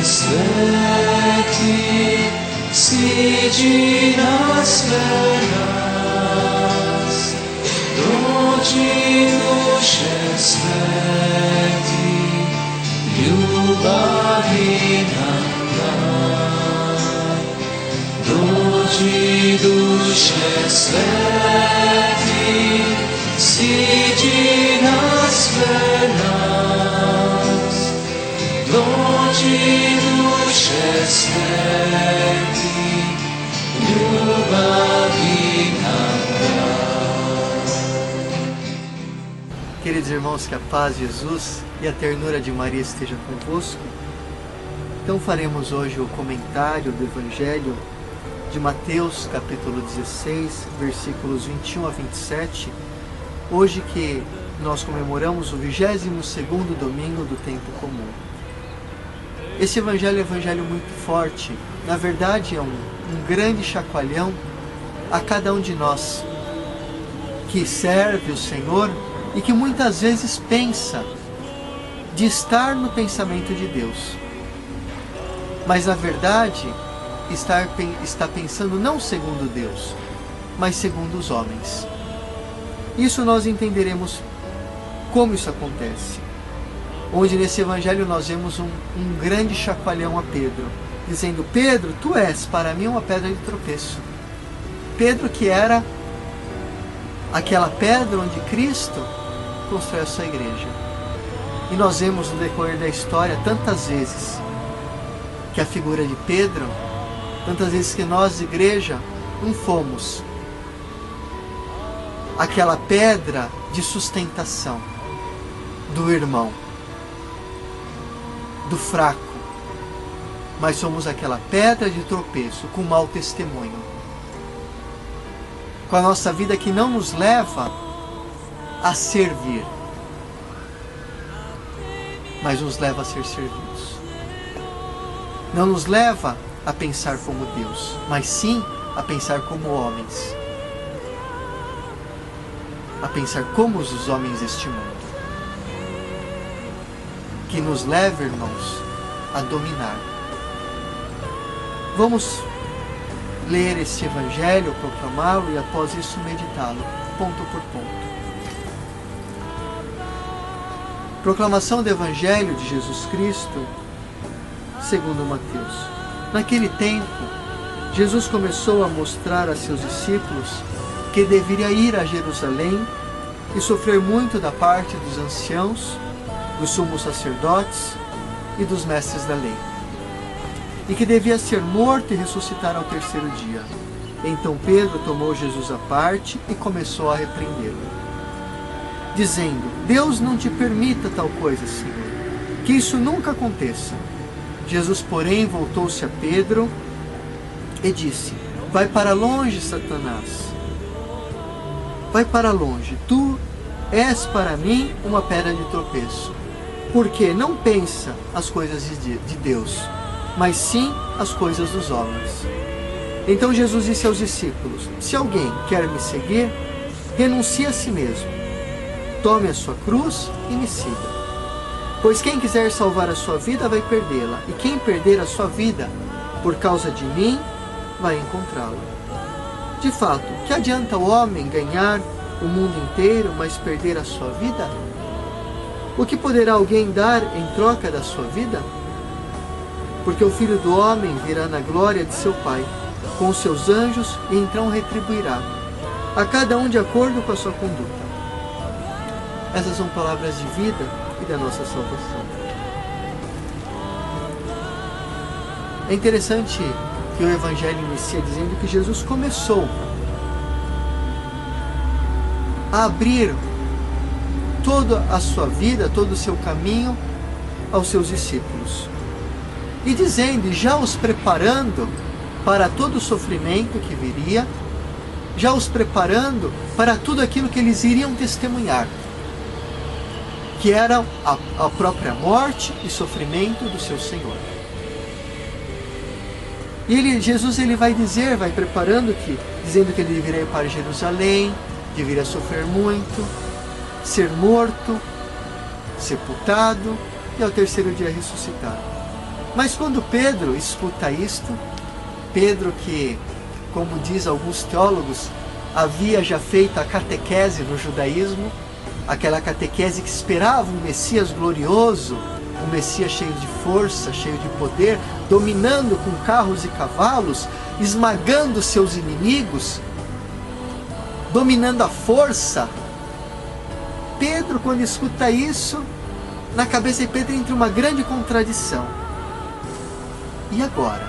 Sveti, siđi nas nas, dođi duše sveti, ljubavi nam daj. Dođi duše sveti, siđi nas nas, dođi duše sveti, ljubavi nam daj. Queridos irmãos, que a paz de Jesus e a ternura de Maria esteja convosco. Então faremos hoje o comentário do Evangelho de Mateus, capítulo 16, versículos 21 a 27, hoje que nós comemoramos o 22º domingo do tempo comum. Esse Evangelho é um Evangelho muito forte, na verdade é um grande chacoalhão a cada um de nós, que serve o Senhor e que muitas vezes pensa de estar no pensamento de Deus, mas na verdade está pensando não segundo Deus, mas segundo os homens. Isso nós entenderemos como isso acontece, onde nesse Evangelho nós vemos um grande chacoalhão a Pedro, dizendo: Pedro, tu és para mim uma pedra de tropeço. Pedro, que era aquela pedra onde Cristo constrói a sua igreja. E nós vemos no decorrer da história tantas vezes que a figura de Pedro, tantas vezes que nós, igreja, não fomos aquela pedra de sustentação do irmão, do fraco, mas somos aquela pedra de tropeço com mau testemunho, com a nossa vida que não nos leva a servir, mas nos leva a ser servidos. Não nos leva a pensar como Deus, mas sim a pensar como homens, a pensar como os homens deste mundo, que nos leva, irmãos, a dominar. Vamos ler este Evangelho, proclamá-lo e após isso meditá-lo, ponto por ponto. Proclamação do Evangelho de Jesus Cristo, segundo Mateus. Naquele tempo, Jesus começou a mostrar a seus discípulos que deveria ir a Jerusalém e sofrer muito da parte dos anciãos, dos sumos sacerdotes e dos mestres da lei, e que devia ser morto e ressuscitar ao terceiro dia. Então Pedro tomou Jesus à parte e começou a repreendê-lo, dizendo: Deus não te permita tal coisa, Senhor, que isso nunca aconteça. Jesus, porém, voltou-se a Pedro e disse: Vai para longe, Satanás. Vai para longe. Tu és para mim uma pedra de tropeço, porque não pensa as coisas de Deus, mas sim as coisas dos homens. Então Jesus disse aos discípulos: Se alguém quer me seguir, renuncie a si mesmo. Tome a sua cruz e me siga. Pois quem quiser salvar a sua vida vai perdê-la, e quem perder a sua vida por causa de mim vai encontrá-la. De fato, que adianta o homem ganhar o mundo inteiro, mas perder a sua vida? O que poderá alguém dar em troca da sua vida? Porque o Filho do Homem virá na glória de seu Pai, com os seus anjos, e então retribuirá a cada um de acordo com a sua conduta. Essas são palavras de vida e da nossa salvação. É interessante que o Evangelho inicia dizendo que Jesus começou a abrir toda a sua vida, todo o seu caminho aos seus discípulos, e dizendo, e já os preparando para todo o sofrimento que viria, já os preparando para tudo aquilo que eles iriam testemunhar, que era a própria morte e sofrimento do seu Senhor. E Jesus vai dizer, vai preparando, dizendo que ele deveria ir para Jerusalém, deveria sofrer muito, ser morto, sepultado e ao terceiro dia ressuscitar. Mas quando Pedro escuta isto, Pedro que, como diz alguns teólogos, havia já feito a catequese no judaísmo, aquela catequese que esperava um Messias glorioso, um Messias cheio de força, cheio de poder, dominando com carros e cavalos, esmagando seus inimigos, dominando a força. Pedro, quando escuta isso, na cabeça de Pedro entra uma grande contradição. E agora?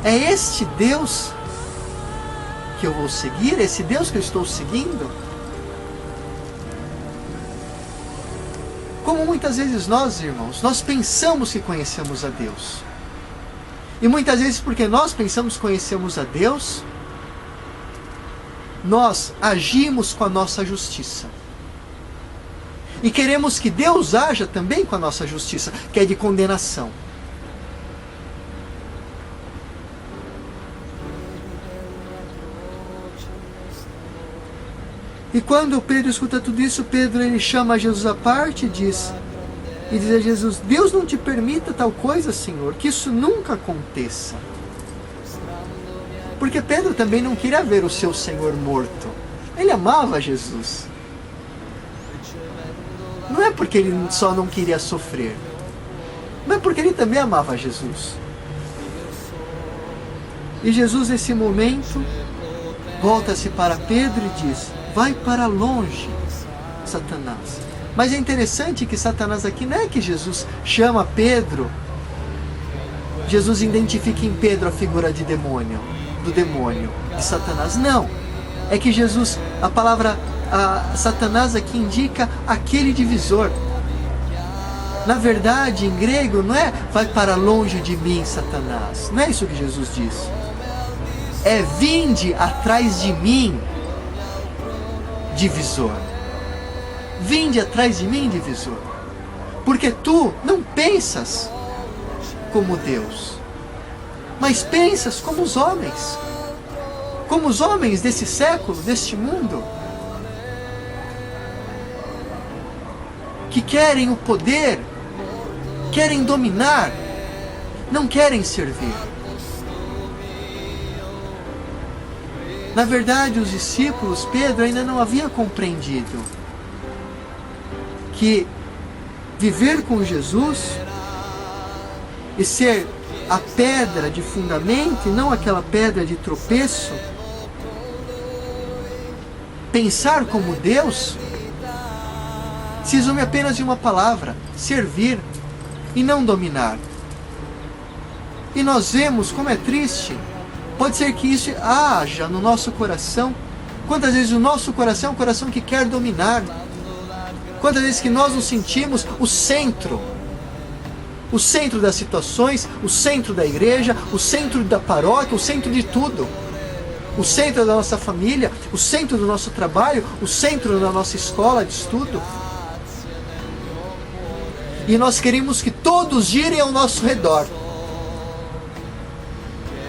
É este Deus que eu vou seguir? É esse Deus que eu estou seguindo? Como muitas vezes nós, irmãos, nós pensamos que conhecemos a Deus. E muitas vezes porque nós pensamos que conhecemos a Deus, nós agimos com a nossa justiça. E queremos que Deus haja também com a nossa justiça, que é de condenação. E quando Pedro escuta tudo isso, Pedro ele chama Jesus à parte e diz a Jesus: Deus não te permita tal coisa, Senhor, que isso nunca aconteça. Porque Pedro também não queria ver o seu Senhor morto. Ele amava Jesus. Não é porque ele só não queria sofrer, mas porque ele também amava Jesus. E Jesus, nesse momento, volta-se para Pedro e diz: vai para longe, Satanás. Mas é interessante que Satanás aqui não é que Jesus chama Pedro, Jesus identifica em Pedro a figura de demônio, do demônio, de Satanás. Não, é que Jesus, a palavra Satanás aqui indica aquele divisor. Na verdade, em grego, não é vai para longe de mim, Satanás. Não é isso que Jesus diz. É vinde atrás de mim, divisor. Vinde atrás de mim, divisor. Porque tu não pensas como Deus, mas pensas como os homens. Como os homens desse século, deste mundo, que querem o poder, querem dominar, não querem servir. Na verdade, os discípulos, Pedro ainda não havia compreendido que viver com Jesus e ser a pedra de fundamento e não aquela pedra de tropeço, pensar como Deus, se resume apenas de uma palavra: servir e não dominar. E nós vemos como é triste. Pode ser que isso haja no nosso coração. Quantas vezes o nosso coração é um coração que quer dominar? Quantas vezes que nós nos sentimos o centro das situações, o centro da igreja, o centro da paróquia, o centro de tudo. O centro da nossa família, o centro do nosso trabalho, o centro da nossa escola de estudo. E nós queremos que todos girem ao nosso redor,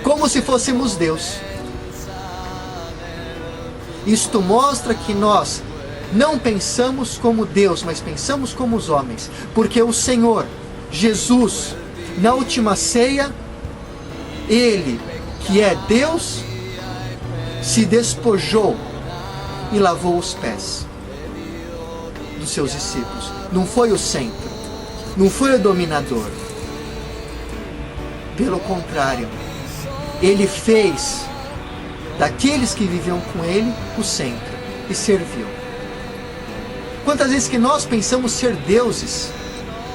como se fôssemos Deus. Isto mostra que nós não pensamos como Deus, mas pensamos como os homens. Porque o Senhor, Jesus, na última ceia, Ele, que é Deus, se despojou e lavou os pés dos seus discípulos. Não foi o centro, não foi o dominador. Pelo contrário, Ele fez daqueles que viviam com Ele o centro e serviu. Quantas vezes que nós pensamos ser deuses,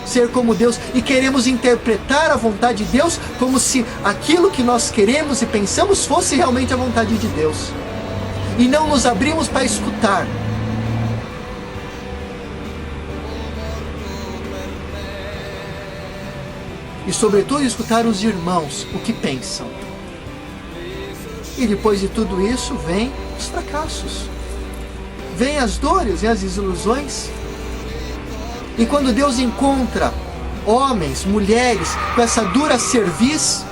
ser como Deus, e queremos interpretar a vontade de Deus como se aquilo que nós queremos e pensamos fosse realmente a vontade de Deus, e não nos abrimos para escutar. E sobretudo escutar os irmãos, o que pensam. E depois de tudo isso vem os fracassos, vem as dores e as desilusões. E quando Deus encontra homens, mulheres com essa dura cerviz,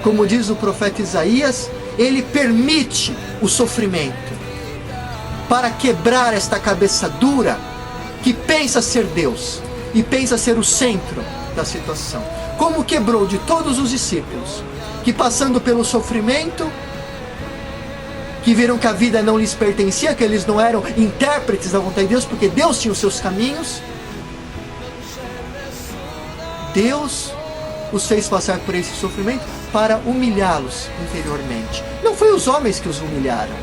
como diz o profeta Isaías, Ele permite o sofrimento para quebrar esta cabeça dura que pensa ser Deus e pensa ser o centro da situação. como quebrou de todos os discípulos, que passando pelo sofrimento, que viram que a vida não lhes pertencia, que eles não eram intérpretes da vontade de Deus, porque Deus tinha os seus caminhos, Deus os fez passar por esse sofrimento para humilhá-los interiormente. Não foi os homens que os humilharam,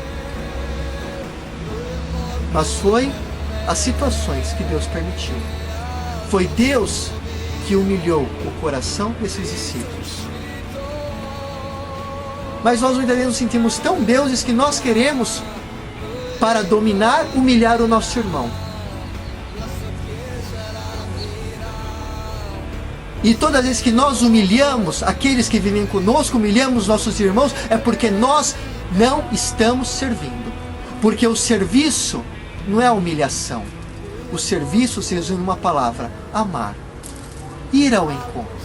mas foi as situações que Deus permitiu. Foi Deus que humilhou o coração desses discípulos. Mas nós muitas vezes nos sentimos tão deuses que nós queremos, para dominar, humilhar o nosso irmão. E todas as vezes que nós humilhamos aqueles que vivem conosco, humilhamos nossos irmãos, é porque nós não estamos servindo. Porque o serviço não é a humilhação. O serviço se resume numa palavra: amar. Ir ao encontro.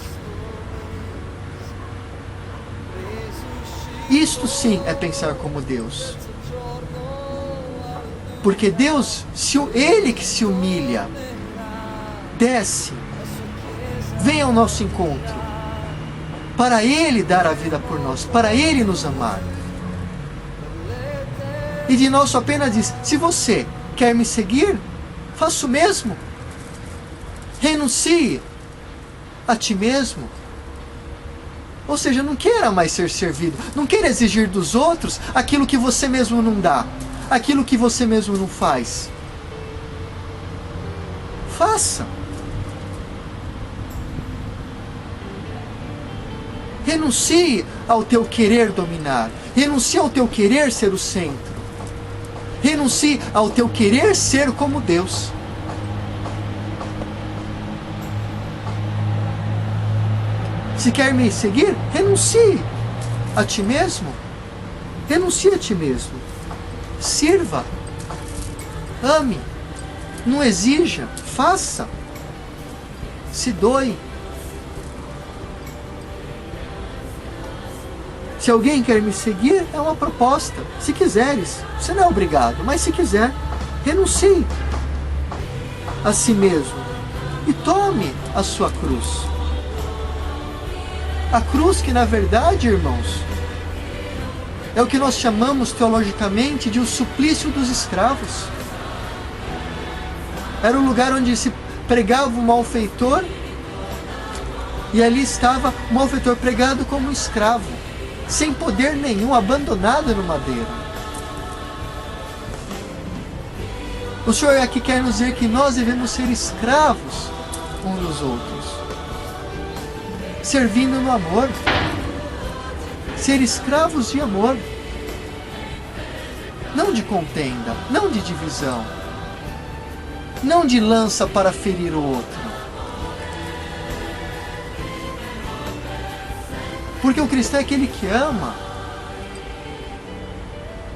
Isto sim é pensar como Deus. Porque Deus, Ele que se humilha, desce, vem ao nosso encontro, para Ele dar a vida por nós, para Ele nos amar. E de nós só apenas diz: se você quer me seguir, faça o mesmo. Renuncie a ti mesmo. Ou seja, não queira mais ser servido, não queira exigir dos outros aquilo que você mesmo não dá, aquilo que você mesmo não faz. Faça. Renuncie ao teu querer dominar, renuncie ao teu querer ser o centro, renuncie ao teu querer ser como Deus. Se quer me seguir, renuncie a ti mesmo. Renuncie a ti mesmo. Sirva. Ame. Não exija. Faça. Se doe. Se alguém quer me seguir, é uma proposta. Se quiseres. Você não é obrigado, mas se quiser, renuncie a si mesmo e tome a sua cruz. A cruz que, na verdade, irmãos, é o que nós chamamos teologicamente de o suplício dos escravos. Era o lugar onde se pregava o malfeitor, e ali estava o malfeitor pregado como um escravo, sem poder nenhum, abandonado no madeiro. O Senhor aqui quer nos dizer que nós devemos ser escravos uns dos outros, servindo no amor, ser escravos de amor, não de contenda, não de divisão, não de lança para ferir o outro. Porque o cristão é aquele que ama,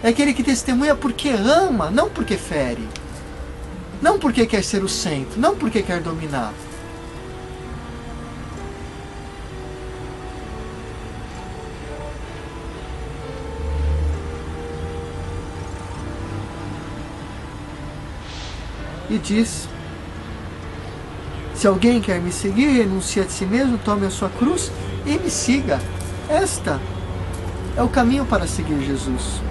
é aquele que testemunha porque ama, não porque fere, não porque quer ser o centro, não porque quer dominar. E diz: se alguém quer me seguir, renuncie a si mesmo, tome a sua cruz e me siga. Esta é o caminho para seguir Jesus.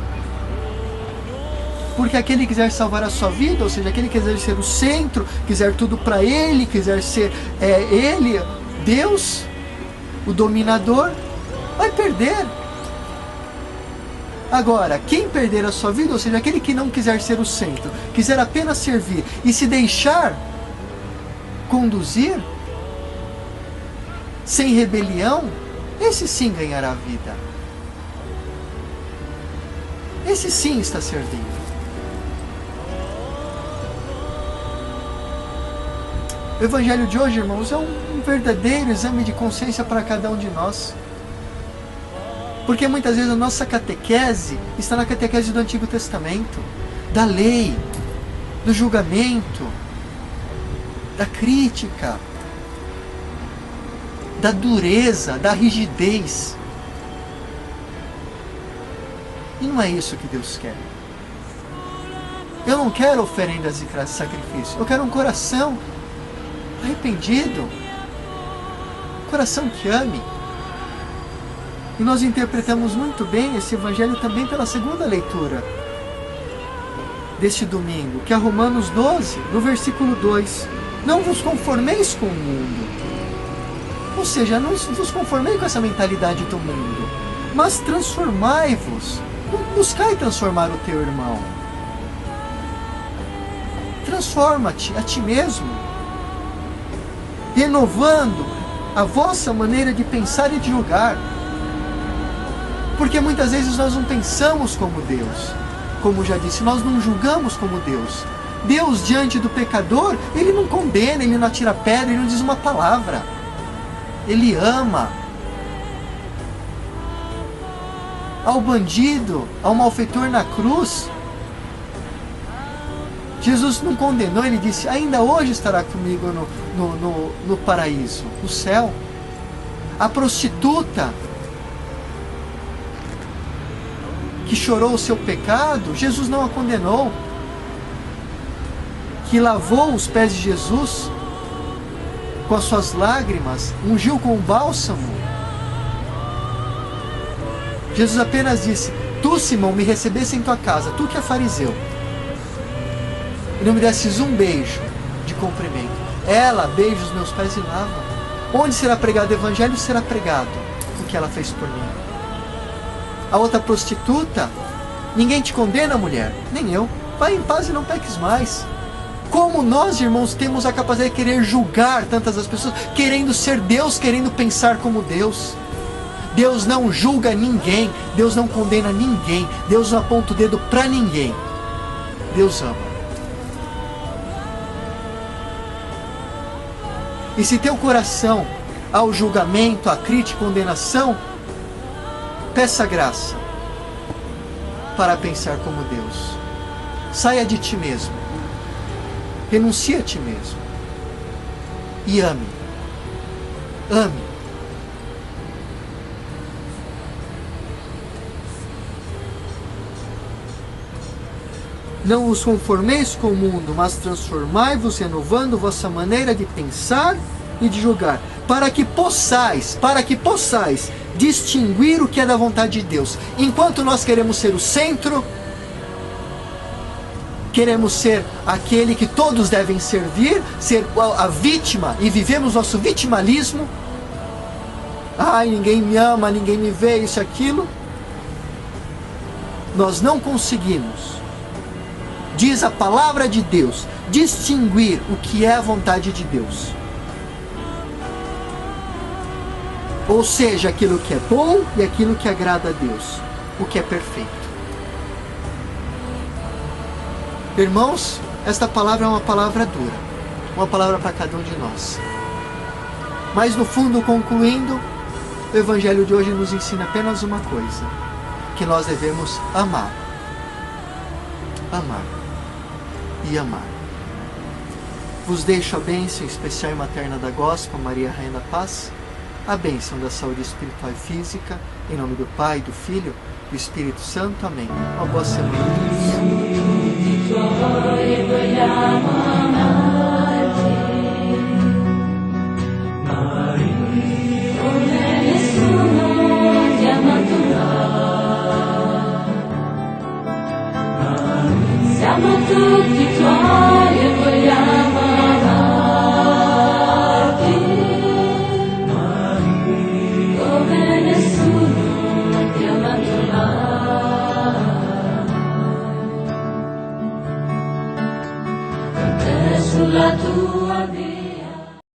Porque aquele que quiser salvar a sua vida, ou seja, aquele que quiser ser o centro, quiser tudo para Ele, quiser ser Ele, Deus, o dominador, vai perder. Agora, quem perder a sua vida, ou seja, aquele que não quiser ser o centro, quiser apenas servir e se deixar conduzir, sem rebelião, esse sim ganhará a vida. Esse sim está servindo. O Evangelho de hoje, irmãos, é um verdadeiro exame de consciência para cada um de nós. Porque muitas vezes a nossa catequese está na catequese do Antigo Testamento, da lei, do julgamento, da crítica, da dureza, da rigidez. E não é isso que Deus quer. Eu não quero oferendas e sacrifício. Eu quero um coração arrependido, coração que ame. E nós interpretamos muito bem esse evangelho também pela segunda leitura deste domingo, que é Romanos 12, no versículo 2. Não vos conformeis com o mundo. Ou seja, não vos conformei com essa mentalidade do mundo, mas transformai-vos. Buscai transformar o teu irmão. Transforma-te a ti mesmo, renovando a vossa maneira de pensar e de julgar. Porque muitas vezes nós não pensamos como Deus. Como já disse, nós não julgamos como Deus. Deus, diante do pecador, Ele não condena, Ele não atira pedra, Ele não diz uma palavra. Ele ama. Ao bandido, ao malfeitor na cruz, Jesus não condenou, Ele disse, ainda hoje estará comigo no paraíso, no céu. A prostituta que chorou o seu pecado, Jesus não a condenou. Que lavou os pés de Jesus com as suas lágrimas, ungiu com o bálsamo. Jesus apenas disse, tu, Simão, me recebesse em tua casa, tu que é fariseu, e não me desses um beijo de cumprimento. Ela beija os meus pés e lava. Onde será pregado o evangelho, será pregado o que ela fez por mim. A outra prostituta, ninguém te condena, mulher, nem eu. Vai em paz e não peques mais. Como nós, irmãos, temos a capacidade de querer julgar tantas as pessoas, querendo ser Deus, querendo pensar como Deus. Deus não julga ninguém, Deus não condena ninguém, Deus não aponta o dedo para ninguém. Deus ama. E se teu coração ao julgamento, à crítica e condenação, peça graça para pensar como Deus. Saia de ti mesmo. Renuncie a ti mesmo. E ame. Ame. Não vos conformeis com o mundo, mas transformai-vos, renovando vossa maneira de pensar e de julgar, para que possais distinguir o que é da vontade de Deus. Enquanto nós queremos ser o centro, queremos ser aquele que todos devem servir, ser a vítima, e vivemos nosso vitimalismo. Ai, ninguém me ama, ninguém me vê, isso e aquilo. Nós não conseguimos, diz a palavra de Deus, distinguir o que é a vontade de Deus. Ou seja, aquilo que é bom e aquilo que agrada a Deus, o que é perfeito. Irmãos, esta palavra é uma palavra dura, uma palavra para cada um de nós. Mas no fundo, concluindo, o Evangelho de hoje nos ensina apenas uma coisa, que nós devemos amar. Amar e amar. Vos deixo a bênção especial e materna da Gospel, Maria Rainha da Paz, a bênção da saúde espiritual e física, em nome do Pai, do Filho e do Espírito Santo. Amém. Uma boa semana. Siamo tutti tuoi e vogliamo amarti come nessuno ti ha amato mai. Con te sulla tua vita